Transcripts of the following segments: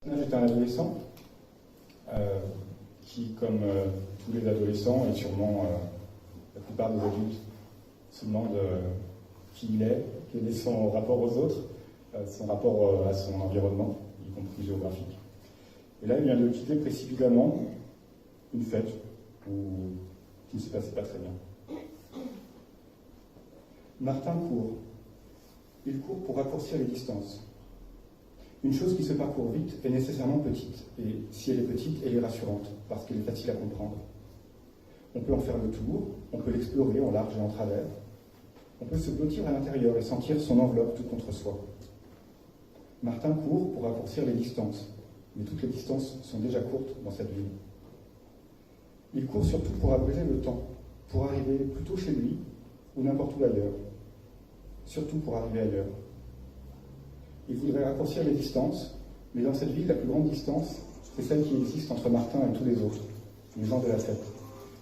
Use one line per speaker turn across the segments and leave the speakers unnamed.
J'étais un adolescent qui, comme tous les adolescents et sûrement la plupart des adultes, se demande qui il est, quel est son rapport aux autres, son rapport à son environnement, y compris géographique. Et là, il vient de quitter précipitamment une fête qui ne se passait pas très bien. Martin court. Il court pour raccourcir les distances. Une chose qui se parcourt vite est nécessairement petite, et si elle est petite, elle est rassurante, parce qu'elle est facile à comprendre. On peut en faire le tour, on peut l'explorer en large et en travers, on peut se blottir à l'intérieur et sentir son enveloppe tout contre soi. Martin court pour raccourcir les distances, mais toutes les distances sont déjà courtes dans cette ville. Il court surtout pour abréger le temps, pour arriver plutôt chez lui ou n'importe où ailleurs. Surtout pour arriver ailleurs. Il voudrait raccourcir les distances, mais dans cette ville, la plus grande distance, c'est celle qui existe entre Martin et tous les autres, les gens de la fête.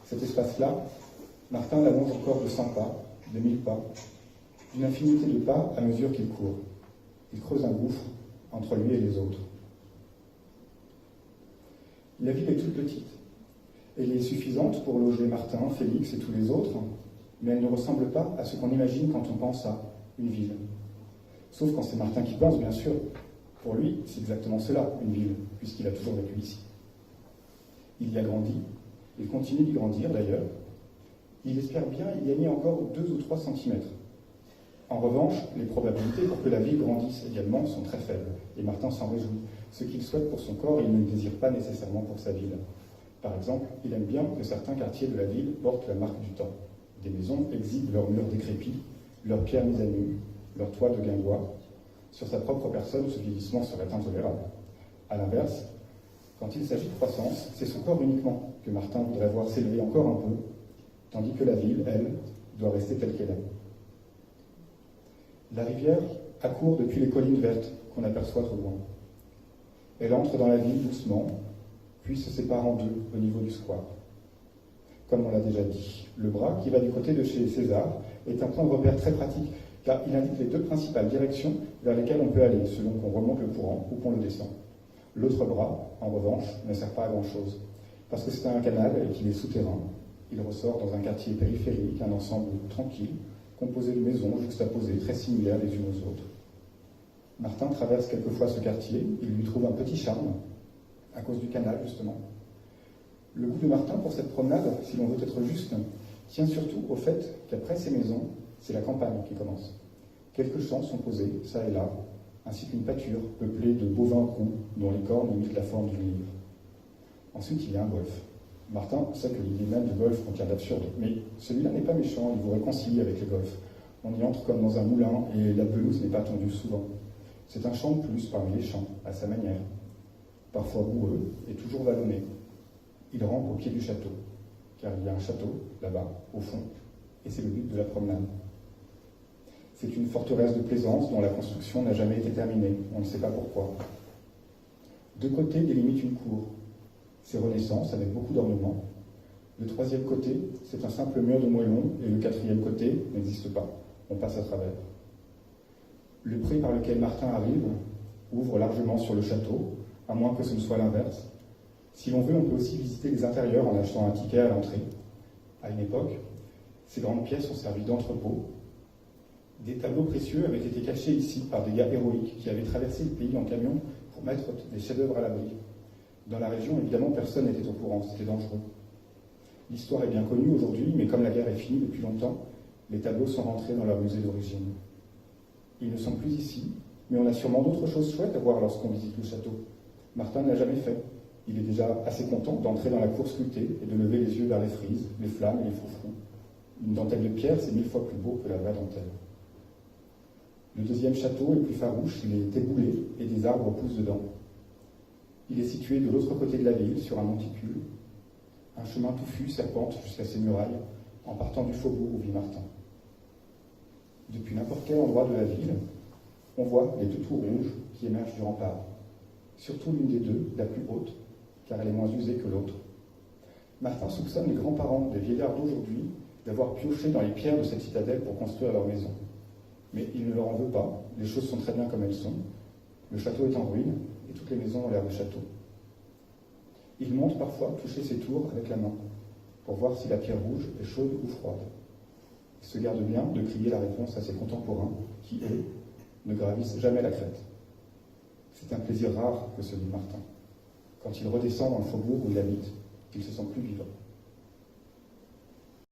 Cet espace-là, Martin l'allonge encore de 100 pas, de 1000 pas, d'une infinité de pas à mesure qu'il court. Il creuse un gouffre entre lui et les autres. La ville est toute petite. Elle est suffisante pour loger Martin, Félix et tous les autres, mais elle ne ressemble pas à ce qu'on imagine quand on pense à une ville. Sauf quand c'est Martin qui pense, bien sûr. Pour lui, c'est exactement cela, une ville, puisqu'il a toujours vécu ici. Il y a grandi, il continue d'y grandir d'ailleurs. Il espère bien y gagner encore 2 ou 3 centimètres. En revanche, les probabilités pour que la ville grandisse également sont très faibles, et Martin s'en réjouit. Ce qu'il souhaite pour son corps, il ne le désire pas nécessairement pour sa ville. Par exemple, il aime bien que certains quartiers de la ville portent la marque du temps. Des maisons exhibent leurs murs décrépits, leurs pierres mises à nu, leurs toits de guingois. Sur sa propre personne, ce vieillissement serait intolérable. A l'inverse, quand il s'agit de croissance, c'est son corps uniquement que Martin voudrait voir s'élever encore un peu, tandis que la ville, elle, doit rester telle qu'elle est. La rivière accourt depuis les collines vertes qu'on aperçoit au loin. Elle entre dans la ville doucement, puis se sépare en deux au niveau du square. Comme on l'a déjà dit, le bras qui va du côté de chez César est un point de repère très pratique, car il indique les 2 principales directions vers lesquelles on peut aller, selon qu'on remonte le courant ou qu'on le descend. L'autre bras, en revanche, ne sert pas à grand-chose, parce que c'est un canal et qu'il est souterrain. Il ressort dans un quartier périphérique, un ensemble tranquille, composé de maisons juxtaposées, très similaires les unes aux autres. Martin traverse quelquefois ce quartier, il lui trouve un petit charme, à cause du canal, justement. Le goût de Martin pour cette promenade, si l'on veut être juste, tient surtout au fait qu'après ces maisons, c'est la campagne qui commence. Quelques champs sont posés, ça et là, ainsi qu'une pâture peuplée de bovins roux dont les cornes imitent la forme d'une livre. Ensuite, il y a un golf. Martin sait que l'idée même du golf contient d'absurde, mais celui-là n'est pas méchant, il vous réconcilie avec le golf. On y entre comme dans un moulin et la pelouse n'est pas tendue souvent. C'est un champ de plus parmi les champs, à sa manière. Parfois boueux et toujours vallonné. Il rampe au pied du château, car il y a un château, là-bas, au fond, et c'est le but de la promenade. C'est une forteresse de plaisance dont la construction n'a jamais été terminée, on ne sait pas pourquoi. 2 côtés délimitent une cour. C'est Renaissance, avec beaucoup d'ornements. Le 3e côté, c'est un simple mur de moellons, et le 4e côté n'existe pas, on passe à travers. Le pré par lequel Martin arrive ouvre largement sur le château, à moins que ce ne soit l'inverse. Si l'on veut, on peut aussi visiter les intérieurs en achetant un ticket à l'entrée. À une époque, ces grandes pièces ont servi d'entrepôt. Des tableaux précieux avaient été cachés ici par des gars héroïques qui avaient traversé le pays en camion pour mettre des chefs-d'œuvre à l'abri. Dans la région, évidemment, personne n'était au courant, c'était dangereux. L'histoire est bien connue aujourd'hui, mais comme la guerre est finie depuis longtemps, les tableaux sont rentrés dans leur musée d'origine. Ils ne sont plus ici, mais on a sûrement d'autres choses chouettes à voir lorsqu'on visite le château. Martin ne l'a jamais fait. Il est déjà assez content d'entrer dans la cour sculptée et de lever les yeux vers les frises, les flammes et les froufrous. Une dentelle de pierre, c'est 1000 fois plus beau que la vraie dentelle. Le 2e château est plus farouche, il est éboulé et des arbres poussent dedans. Il est situé de l'autre côté de la ville, sur un monticule. Un chemin touffu serpente jusqu'à ses murailles, en partant du faubourg où vit Martin. Depuis n'importe quel endroit de la ville, on voit les 2 tours rouges qui émergent du rempart. Surtout l'une des 2, la plus haute, car elle est moins usée que l'autre. Martin soupçonne les grands-parents des vieillards d'aujourd'hui d'avoir pioché dans les pierres de cette citadelle pour construire leur maison. Mais il ne leur en veut pas, les choses sont très bien comme elles sont. Le château est en ruine, et toutes les maisons ont l'air de château. Il monte parfois toucher ses tours avec la main, pour voir si la pierre rouge est chaude ou froide. Il se garde bien de crier la réponse à ses contemporains, qui, eux, ne gravissent jamais la crête. C'est un plaisir rare que celui de Martin. Quand il redescend dans le faubourg où il habite, il se sent plus vivant.